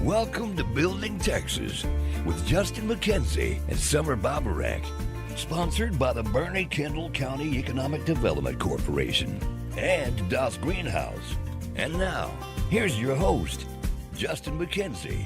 Welcome to Building Texas with Justin McKenzie and Summer Babarek. Sponsored by the Boerne Kendall County Economic Development Corporation and Das GreenHaus. And now, here's your host, Justin McKenzie.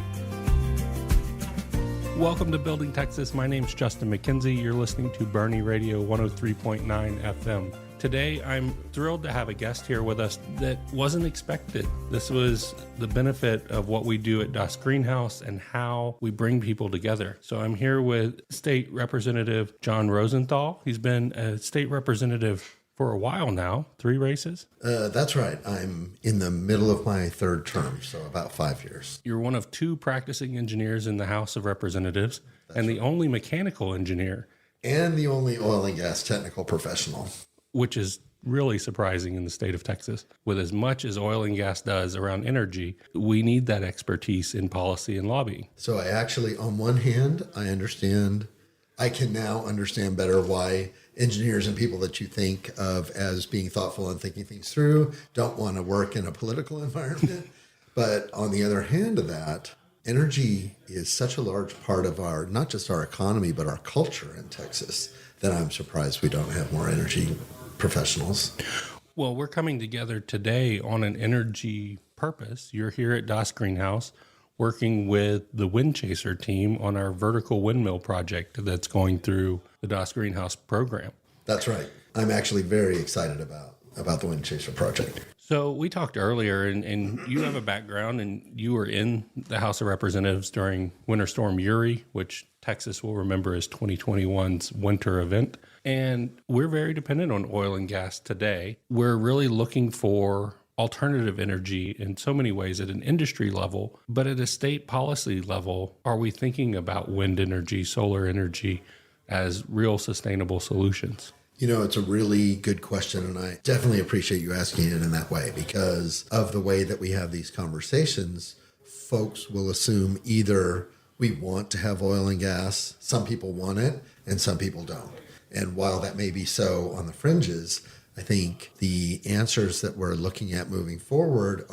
Welcome to Building Texas. My name's Justin McKenzie. You're listening to Boerne Radio 103.9 FM. Today, I'm thrilled to have a guest here with us that wasn't expected. This was the benefit of what we do at Das GreenHaus and how we bring people together. So I'm here with State Representative Jon Rosenthal. He's been a state representative for a while now, 3 races. That's right. I'm in the middle of my 3rd term, so about 5 years. You're one of 2 practicing engineers in the House of Representatives and the only mechanical engineer. And the only oil and gas technical professional. Which is really surprising in the state of Texas. With as much as oil and gas does around energy, we need that expertise in policy and lobbying. So I actually, on one hand, I can now understand better why engineers and people that you think of as being thoughtful and thinking things through don't want to work in a political environment. But on the other hand of that, energy is such a large part of our, not just our economy, but our culture in Texas, that I'm surprised we don't have more energy professionals. Well, we're coming together today on an energy purpose. You're here at Das GreenHaus working with the WindChaser team on our vertical windmill project that's going through the Das GreenHaus program. That's right. I'm actually very excited about the WindChaser project. So we talked earlier, and you have a background, and you were in the House of Representatives during Winter Storm Uri, which Texas will remember as 2021's winter event. And we're very dependent on oil and gas today. We're really looking for alternative energy in so many ways at an industry level, but at a state policy level, are we thinking about wind energy, solar energy as real sustainable solutions? You know, it's a really good question, and I definitely appreciate you asking it in that way because of the way that we have these conversations. Folks will assume either we want to have oil and gas, some people want it, and some people don't. And while that may be so on the fringes, I think the answers that we're looking at moving forward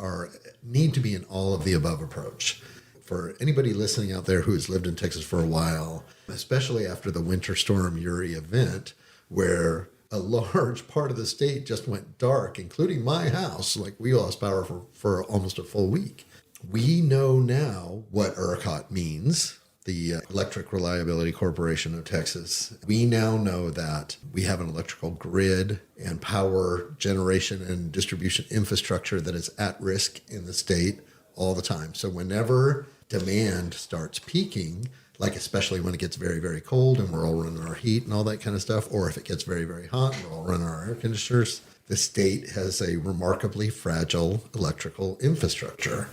need to be an all of the above approach. For anybody listening out there who has lived in Texas for a while, especially after the Winter Storm Uri event, where a large part of the state just went dark, including my house, like we lost power for almost a full week. We know now what ERCOT means, the Electric Reliability Corporation of Texas. We now know that we have an electrical grid and power generation and distribution infrastructure that is at risk in the state all the time. So whenever demand starts peaking, like especially when it gets very, very cold and we're all running our heat and all that kind of stuff, or if it gets very, very hot and we're all running our air conditioners, the state has a remarkably fragile electrical infrastructure.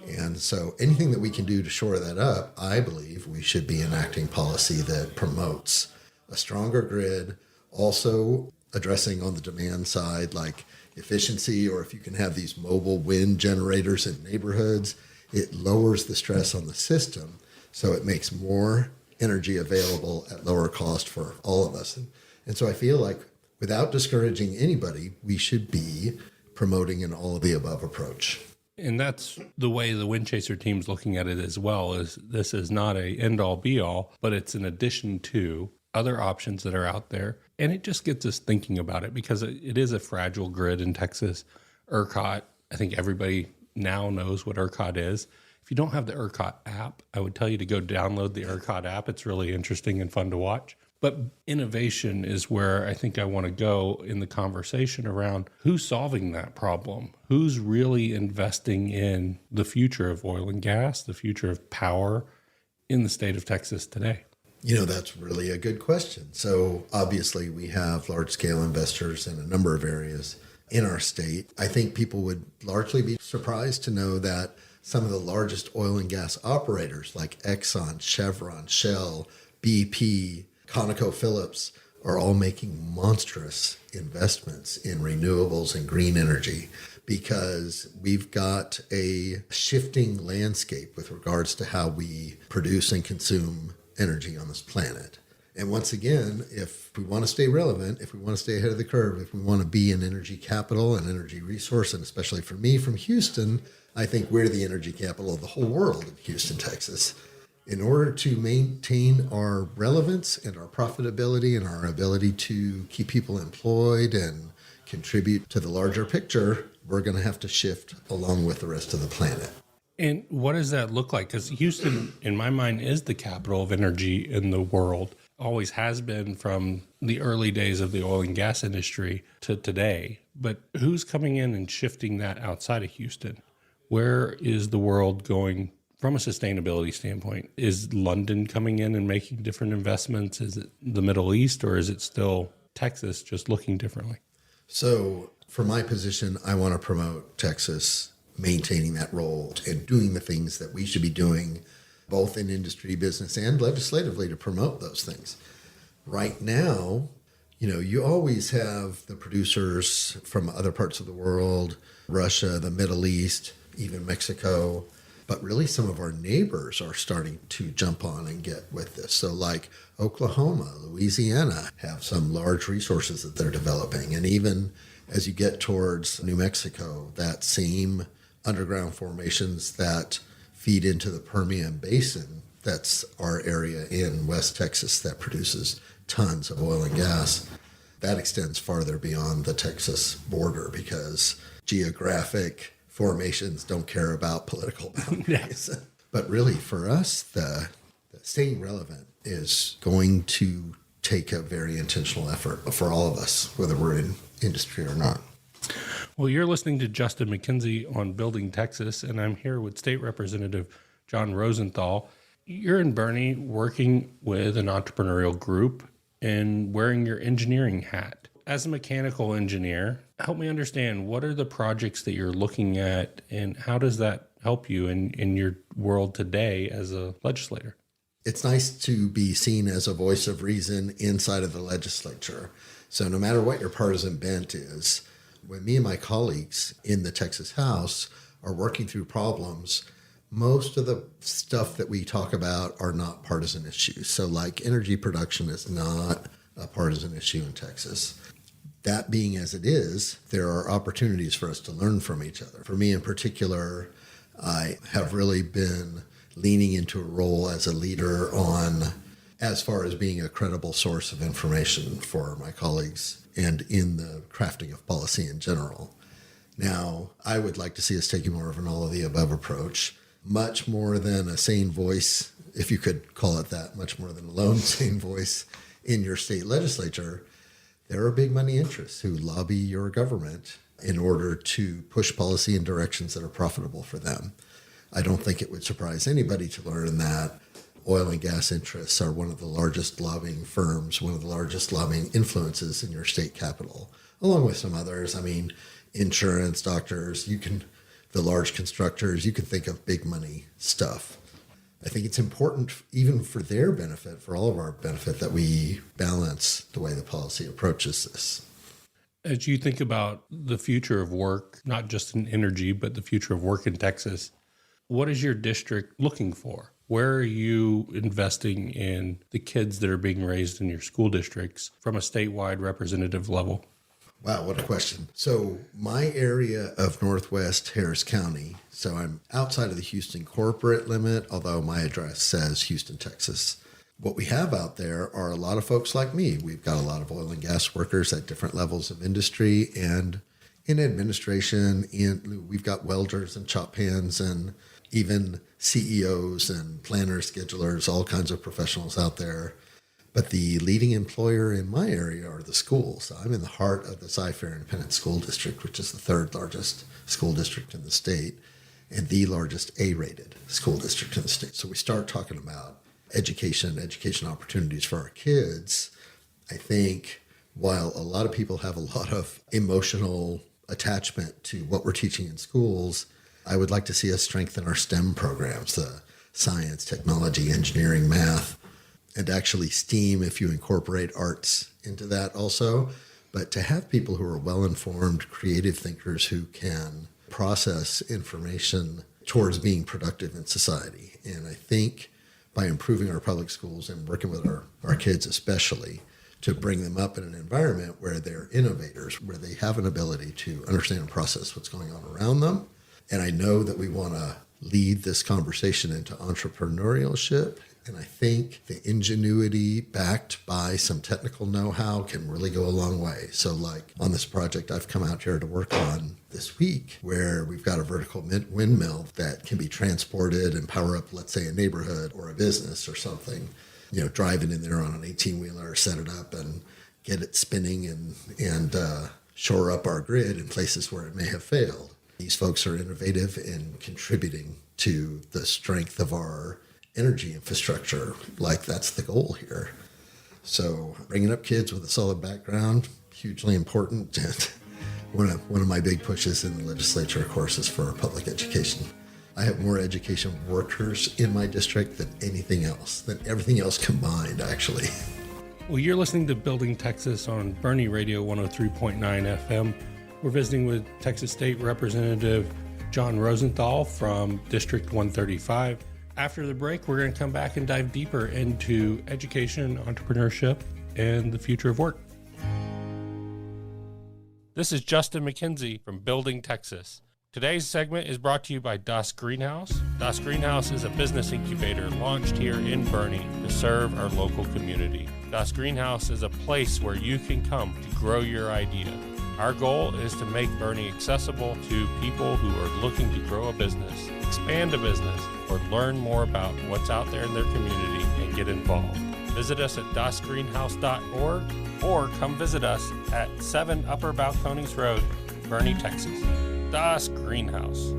And so anything that we can do to shore that up, I believe we should be enacting policy that promotes a stronger grid, also addressing on the demand side, like efficiency, or if you can have these mobile wind generators in neighborhoods, it lowers the stress on the system. So it makes more energy available at lower cost for all of us. And so I feel like without discouraging anybody, we should be promoting an all of the above approach. And that's the way the WindChaser team's looking at it as well, is this is not a end-all be-all, but it's an addition to other options that are out there. And it just gets us thinking about it because it is a fragile grid in Texas. ERCOT, I think everybody now knows what ERCOT is. If you don't have the ERCOT app, I would tell you to go download the ERCOT app. It's really interesting and fun to watch. But innovation is where I think I want to go in the conversation around who's solving that problem, who's really investing in the future of oil and gas, the future of power in the state of Texas today. You know, that's really a good question. So obviously we have large-scale investors in a number of areas in our state. I think people would largely be surprised to know that some of the largest oil and gas operators like Exxon, Chevron, Shell, BP, ConocoPhillips are all making monstrous investments in renewables and green energy because we've got a shifting landscape with regards to how we produce and consume energy on this planet. And once again, if we want to stay relevant, if we want to stay ahead of the curve, if we want to be an energy capital and energy resource, and especially for me from Houston, I think we're the energy capital of the whole world in Houston, Texas. In order to maintain our relevance and our profitability and our ability to keep people employed and contribute to the larger picture, we're going to have to shift along with the rest of the planet. And what does that look like? Because Houston, in my mind, is the capital of energy in the world. Always has been from the early days of the oil and gas industry to today. But who's coming in and shifting that outside of Houston? Where is the world going from a sustainability standpoint? Is London coming in and making different investments? Is it the Middle East, or is it still Texas just looking differently? So for my position, I want to promote Texas maintaining that role and doing the things that we should be doing, both in industry, business, and legislatively, to promote those things. Right now, you always have the producers from other parts of the world, Russia, the Middle East, even Mexico. But really, some of our neighbors are starting to jump on and get with this. So like Oklahoma, Louisiana have some large resources that they're developing. And even as you get towards New Mexico, that same underground formations that feed into the Permian Basin, that's our area in West Texas that produces tons of oil and gas. That extends farther beyond the Texas border because geographic formations don't care about political boundaries. Yeah. But really, for us, the staying relevant is going to take a very intentional effort for all of us, whether we're in industry or not. Well, you're listening to Justin McKenzie on Building Texas, and I'm here with State Representative Jon Rosenthal. You're in Boerne working with an entrepreneurial group and wearing your engineering hat. As a mechanical engineer, help me understand, what are the projects that you're looking at, and how does that help you in your world today as a legislator? It's nice to be seen as a voice of reason inside of the legislature. So no matter what your partisan bent is, when me and my colleagues in the Texas House are working through problems, most of the stuff that we talk about are not partisan issues. So like energy production is not a partisan issue in Texas. That being as it is, there are opportunities for us to learn from each other. For me in particular, I have really been leaning into a role as a leader on as far as being a credible source of information for my colleagues and in the crafting of policy in general. Now, I would like to see us taking more of an all-of-the-above approach, much more than a sane voice, if you could call it that, much more than a lone sane voice in your state legislature. There are big money interests who lobby your government in order to push policy in directions that are profitable for them. I don't think it would surprise anybody to learn that oil and gas interests are one of the largest lobbying firms, one of the largest lobbying influences in your state capital, along with some others. I mean, insurance, doctors, the large constructors, you can think of big money stuff. I think it's important, even for their benefit, for all of our benefit, that we balance the way the policy approaches this. As you think about the future of work, not just in energy, but the future of work in Texas, what is your district looking for? Where are you investing in the kids that are being raised in your school districts from a statewide representative level? Wow, what a question. So my area of Northwest Harris County, so I'm outside of the Houston corporate limit, although my address says Houston, Texas. What we have out there are a lot of folks like me. We've got a lot of oil and gas workers at different levels of industry and in administration. We've got welders and chop hands and even CEOs and planners, schedulers, all kinds of professionals out there. But the leading employer in my area are the schools. I'm in the heart of the Cyfair Independent School District, which is the third largest school district in the state and the largest A-rated school district in the state. So we start talking about education opportunities for our kids. I think while a lot of people have a lot of emotional attachment to what we're teaching in schools, I would like to see us strengthen our STEM programs, the science, technology, engineering, math, and actually STEAM if you incorporate arts into that also. But to have people who are well-informed, creative thinkers who can process information towards being productive in society. And I think by improving our public schools and working with our kids especially to bring them up in an environment where they're innovators, where they have an ability to understand and process what's going on around them. And I know that we want to lead this conversation into entrepreneurship. And I think the ingenuity backed by some technical know-how can really go a long way. So like on this project I've come out here to work on this week, where we've got a vertical windmill that can be transported and power up, let's say, a neighborhood or a business or something, drive it in there on an 18-wheeler, set it up and get it spinning and shore up our grid in places where it may have failed. These folks are innovative in contributing to the strength of our energy infrastructure. Like that's the goal here. So bringing up kids with a solid background, hugely important. And one of my big pushes in the legislature, of course, is for public education. I have more education workers in my district than anything else, than everything else combined, actually. Well, you're listening to Building Texas on Boerne Radio 103.9 FM. We're visiting with Texas State Representative Jon Rosenthal from District 135. After the break, we're going to come back and dive deeper into education, entrepreneurship, and the future of work. This is Justin McKenzie from Building Texas. Today's segment is brought to you by Das GreenHaus. Das GreenHaus is a business incubator launched here in Boerne to serve our local community. Das GreenHaus is a place where you can come to grow your idea. Our goal is to make Boerne accessible to people who are looking to grow a business, expand a business, or learn more about what's out there in their community and get involved. Visit us at dasgreenhaus.org or come visit us at 7 Upper Balcones Road, Boerne, Texas. Das GreenHaus.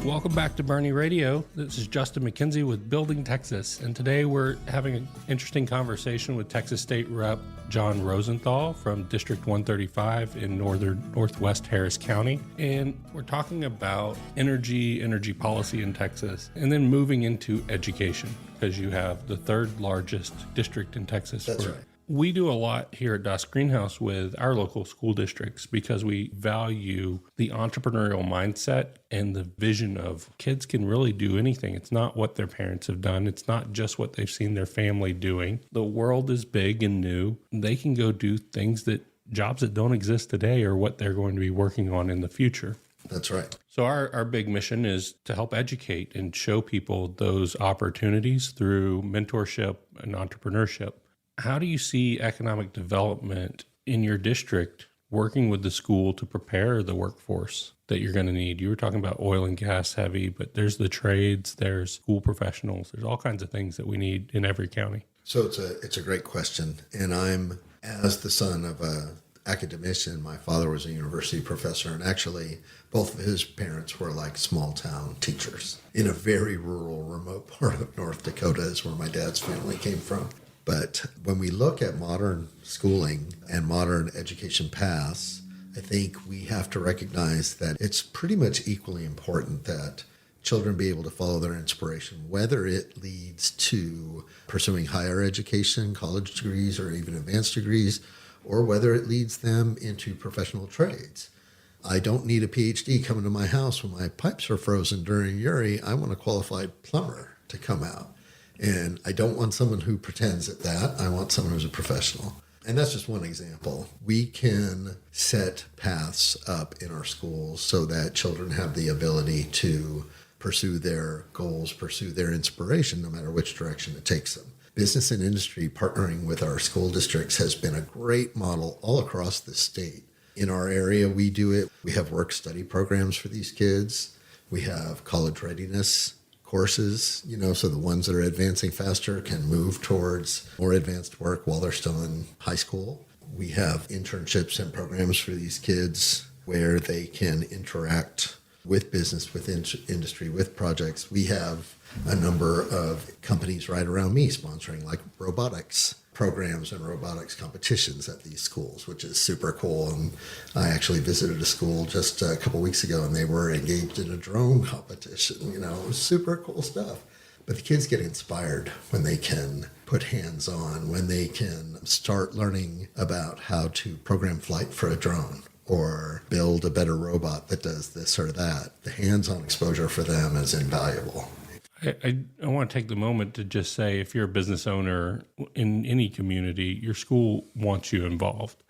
Welcome back to Boerne Radio. This is Justin McKenzie with Building Texas, and today we're having an interesting conversation with Texas State Rep. Jon Rosenthal from District 135 in northwest Harris County, and we're talking about energy policy in Texas, and then moving into education, because you have the third largest district in Texas. That's right. We do a lot here at Das GreenHaus with our local school districts because we value the entrepreneurial mindset and the vision of kids can really do anything. It's not what their parents have done. It's not just what they've seen their family doing. The world is big and new. They can go do things jobs that don't exist today are what they're going to be working on in the future. That's right. So our big mission is to help educate and show people those opportunities through mentorship and entrepreneurship. How do you see economic development in your district working with the school to prepare the workforce that you're going to need? You were talking about oil and gas heavy, but there's the trades, there's school professionals, there's all kinds of things that we need in every county. So it's a great question. And I'm, as the son of a academician, my father was a university professor, and actually both of his parents were like small town teachers in a very rural, remote part of North Dakota is where my dad's family came from. But when we look at modern schooling and modern education paths, I think we have to recognize that it's pretty much equally important that children be able to follow their inspiration, whether it leads to pursuing higher education, college degrees, or even advanced degrees, or whether it leads them into professional trades. I don't need a PhD coming to my house when my pipes are frozen during Uri. I want a qualified plumber to come out. And I don't want someone who pretends at that. I want someone who's a professional. And that's just one example. We can set paths up in our schools so that children have the ability to pursue their goals, pursue their inspiration, no matter which direction it takes them. Business and industry partnering with our school districts has been a great model all across the state. In our area, we do it. We have work-study programs for these kids. We have college readiness courses, so the ones that are advancing faster can move towards more advanced work while they're still in high school. We have internships and programs for these kids where they can interact with business, with industry, with projects. We have a number of companies right around me sponsoring like robotics programs and robotics competitions at these schools, which is super cool. And I actually visited a school just a couple weeks ago and they were engaged in a drone competition. It was super cool stuff. But the kids get inspired when they can put hands on, when they can start learning about how to program flight for a drone. or build a better robot that does this or that. The hands-on exposure for them is invaluable. I want to take the moment to just say, if you're a business owner in any community, your school wants you involved.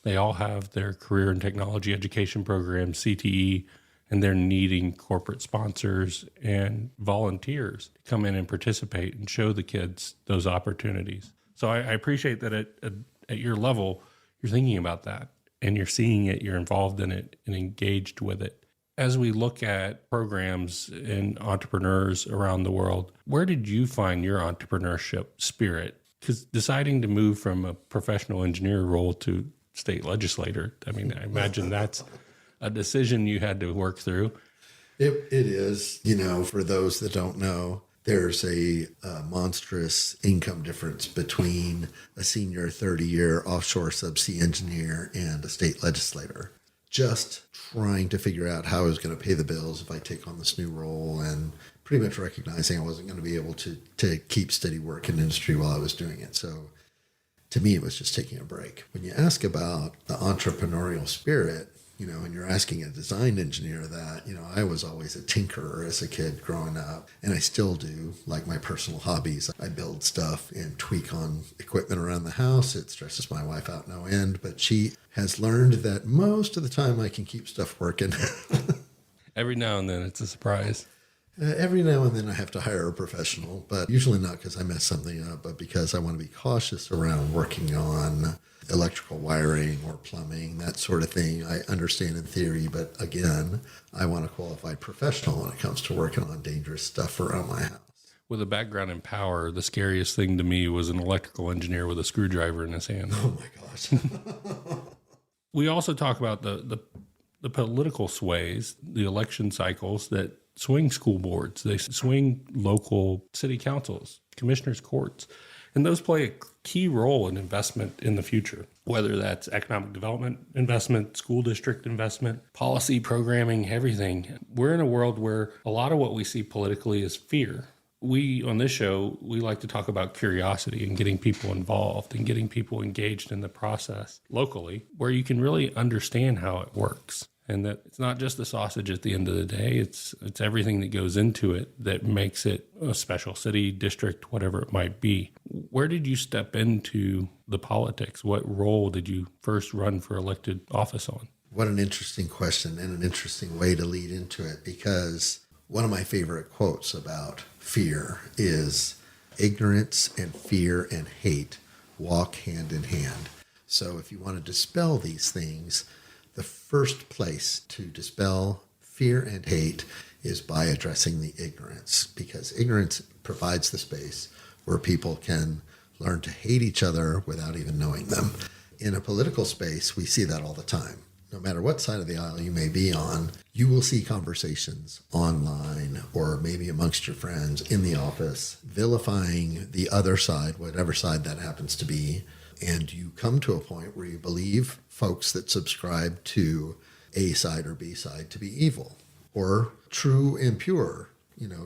They all have their career and technology education programs, CTE, and they're needing corporate sponsors and volunteers to come in and participate and show the kids those opportunities. So I appreciate that at your level, you're thinking about that and you're seeing it, you're involved in it and engaged with it. As we look at programs and entrepreneurs around the world, where did you find your entrepreneurship spirit? Because deciding to move from a professional engineer role to state legislator, I mean, I imagine that's a decision you had to work through. It is, for those that don't know, there's a monstrous income difference between a senior 30-year offshore subsea engineer and a state legislator. Just trying to figure out how I was going to pay the bills if I take on this new role, and pretty much recognizing I wasn't going to be able to keep steady work in industry while I was doing it. So to me, it was just taking a break. When you ask about the entrepreneurial spirit, and you're asking a design engineer that, I was always a tinkerer as a kid growing up, and I still do, like my personal hobbies. I build stuff and tweak on equipment around the house. It stresses my wife out no end, but she has learned that most of the time I can keep stuff working. Every now and then it's a surprise. Every now and then I have to hire a professional, but usually not because I mess something up, but because I want to be cautious around working on electrical wiring or plumbing, that sort of thing. I understand in theory, but again, I want a qualified professional when it comes to working on dangerous stuff around my house. With a background in power, the scariest thing to me was an electrical engineer with a screwdriver in his hand. Oh my gosh. We also talk about the political sways, the election cycles that swing school boards. They swing local city councils, commissioners' courts. And those play a key role in investment in the future, whether that's economic development investment, school district investment, policy programming, everything. We're in a world where a lot of what we see politically is fear. We, on this show, we like to talk about curiosity and getting people involved and getting people engaged in the process locally, where you can really understand how it works. And that it's not just the sausage at the end of the day, it's everything that goes into it that makes it a special city, district, whatever it might be. Where did you step into the politics? What role did you first run for elected office on? What an interesting question and an interesting way to lead into it, because one of my favorite quotes about fear is ignorance and fear and hate walk hand in hand. So if you want to dispel these things, the first place to dispel fear and hate is by addressing the ignorance, because ignorance provides the space where people can learn to hate each other without even knowing them. In a political space, we see that all the time. No matter what side of the aisle you may be on, you will see conversations online or maybe amongst your friends in the office vilifying the other side, whatever side that happens to be. And you come to a point where you believe folks that subscribe to A side or B side to be evil or true and pure,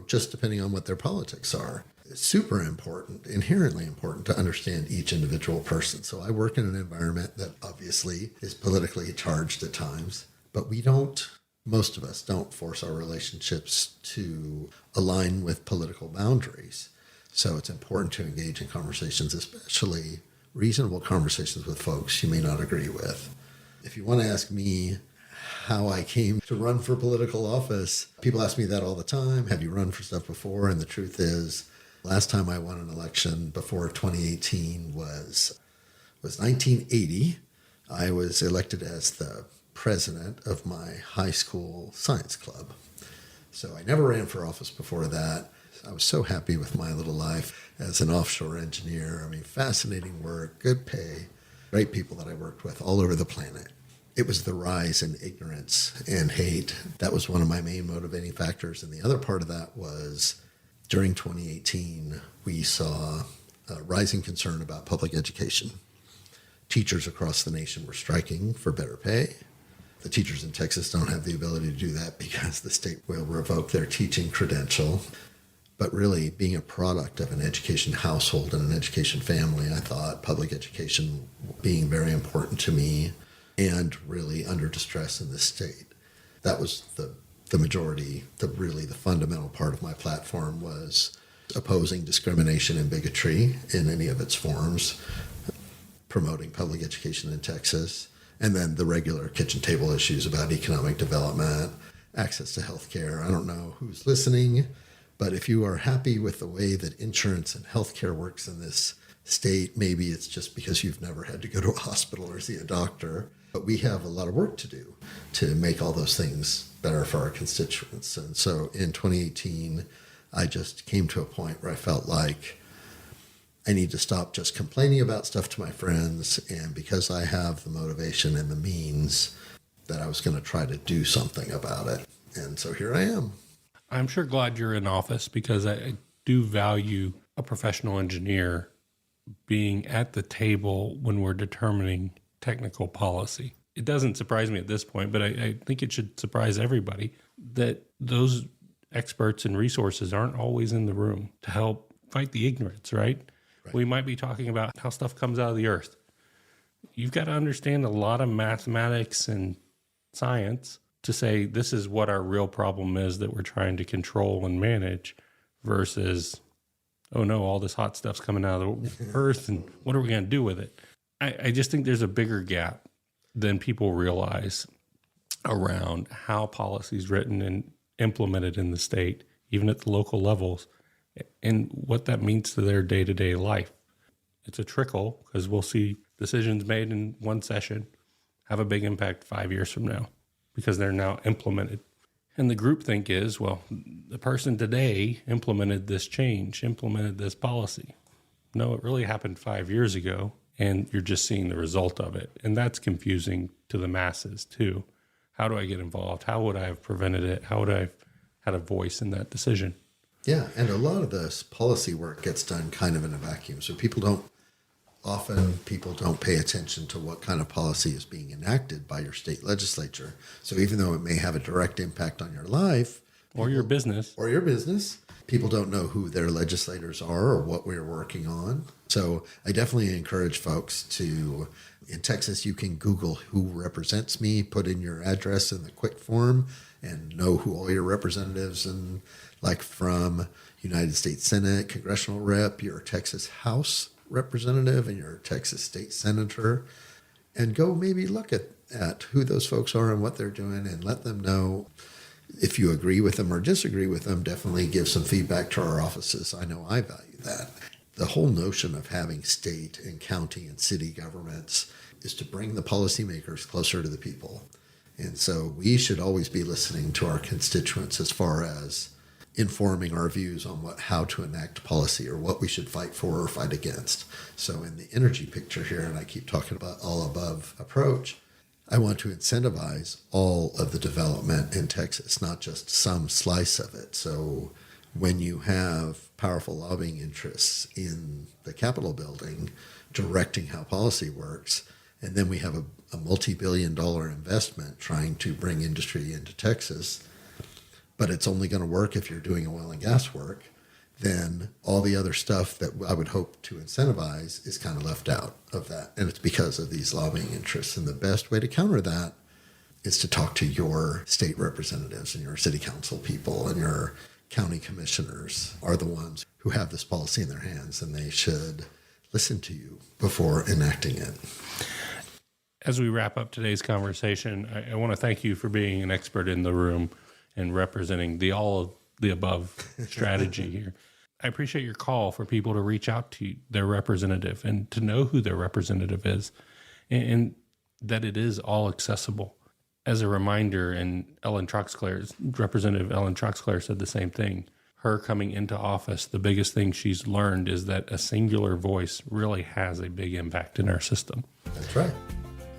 just depending on what their politics are. It's super important, inherently important to understand each individual person. So I work in an environment that obviously is politically charged at times, but most of us don't force our relationships to align with political boundaries. So it's important to engage in conversations, especially reasonable conversations with folks you may not agree with. If you want to ask me how I came to run for political office, people ask me that all the time. Have you run for stuff before? And the truth is, last time I won an election before 2018 was 1980. I was elected as the president of my high school science club. So I never ran for office before that. I was so happy with my little life as an offshore engineer. I mean, fascinating work, good pay, great people that I worked with all over the planet. It was the rise in ignorance and hate. That was one of my main motivating factors. And the other part of that was during 2018, we saw a rising concern about public education. Teachers across the nation were striking for better pay. The teachers in Texas don't have the ability to do that because the state will revoke their teaching credential. But really, being a product of an education household and an education family, I thought public education being very important to me and really under distress in this state. That was the majority, the fundamental part of my platform was opposing discrimination and bigotry in any of its forms, promoting public education in Texas, and then the regular kitchen table issues about economic development, access to health care. I don't know who's listening, but if you are happy with the way that insurance and healthcare works in this state, maybe it's just because you've never had to go to a hospital or see a doctor. But we have a lot of work to do to make all those things better for our constituents. And so in 2018, I just came to a point where I felt like I need to stop just complaining about stuff to my friends. And because I have the motivation and the means, that I was going to try to do something about it. And so here I am. I'm sure glad you're in office, because I do value a professional engineer being at the table when we're determining technical policy. It doesn't surprise me at this point, but I think it should surprise everybody that those experts and resources aren't always in the room to help fight the ignorance, right? We might be talking about how stuff comes out of the earth. You've got to understand a lot of mathematics and science to say this is what our real problem is that we're trying to control and manage, versus, oh no, all this hot stuff's coming out of the earth and what are we going to do with it? I just think there's a bigger gap than people realize around how policy is written and implemented in the state, even at the local levels, and what that means to their day-to-day life. It's a trickle, because we'll see decisions made in one session have a big impact 5 years from now, because they're now implemented. And the groupthink is, well, the person today implemented this change, implemented this policy. No, it really happened 5 years ago, and you're just seeing the result of it. And that's confusing to the masses too. How do I get involved? How would I have prevented it? How would I have had a voice in that decision? Yeah, and a lot of this policy work gets done kind of in a vacuum. So people don't pay attention to what kind of policy is being enacted by your state legislature. So even though it may have a direct impact on your life, or your business, people don't know who their legislators are or what we're working on. So I definitely encourage folks to, in Texas, you can Google who represents me, put in your address in the quick form, and know who all your representatives, and like from United States Senate, congressional rep, your Texas House representative, and your Texas state senator, and go maybe look at who those folks are and what they're doing, and let them know if you agree with them or disagree with them. Definitely give some feedback to our offices. I know I value that. The whole notion of having state and county and city governments is to bring the policymakers closer to the people. And so we should always be listening to our constituents as far as informing our views on how to enact policy, or what we should fight for or fight against. So in the energy picture here, and I keep talking about all above approach, I want to incentivize all of the development in Texas, not just some slice of it. So when you have powerful lobbying interests in the Capitol building directing how policy works, and then we have a multi-billion-dollar investment trying to bring industry into Texas, but it's only going to work if you're doing oil and gas work, then all the other stuff that I would hope to incentivize is kind of left out of that. And it's because of these lobbying interests. And the best way to counter that is to talk to your state representatives and your city council people, and your county commissioners are the ones who have this policy in their hands, and they should listen to you before enacting it. As we wrap up today's conversation, I want to thank you for being an expert in the room and representing the all of the above strategy here. I appreciate your call for people to reach out to their representative and to know who their representative is, and that it is all accessible. As a reminder, and Representative Ellen Troxclair said the same thing. Her coming into office, the biggest thing she's learned is that a singular voice really has a big impact in our system. That's right.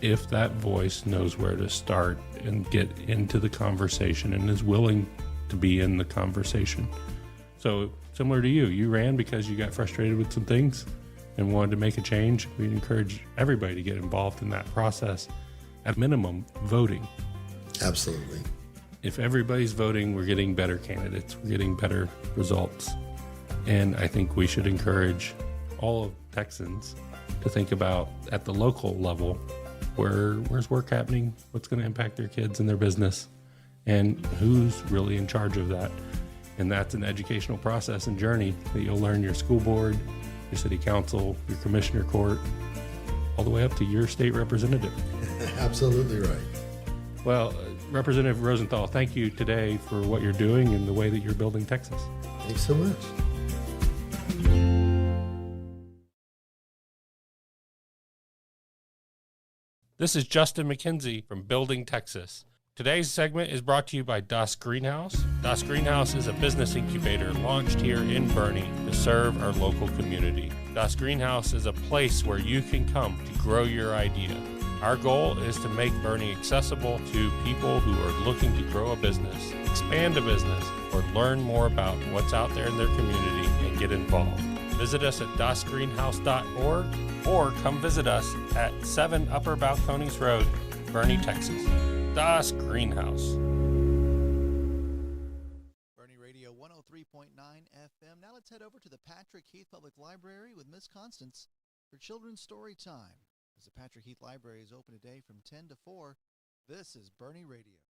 If that voice knows where to start and get into the conversation and is willing to be in the conversation. So similar to you ran because you got frustrated with some things and wanted to make a change. We'd encourage everybody to get involved in that process. At minimum, voting. Absolutely. If everybody's voting, we're getting better candidates. We're getting better results. And I think we should encourage all of Texans to think about, at the local level, where's work happening, what's going to impact their kids and their business, and who's really in charge of that. And that's an educational process and journey that you'll learn your school board, your city council, your commissioner court, all the way up to your state representative. Absolutely right. Well, Representative Rosenthal, thank you today for what you're doing and the way that you're building Texas. Thanks so much. This is Justin McKenzie from Building Texas. Today's segment is brought to you by GreenHaus. GreenHaus is a business incubator launched here in Boerne to serve our local community. GreenHaus is a place where you can come to grow your idea. Our goal is to make Boerne accessible to people who are looking to grow a business, expand a business, or learn more about what's out there in their community and get involved. Visit us at dasgreenhaus.org or come visit us at 7 Upper Balcones Road, Boerne, Texas. Das Greenhaus. Boerne Radio 103.9 FM. Now let's head over to the Patrick Heath Public Library with Miss Constance for Children's Story Time. As the Patrick Heath Library is open today from 10 to 4, this is Boerne Radio.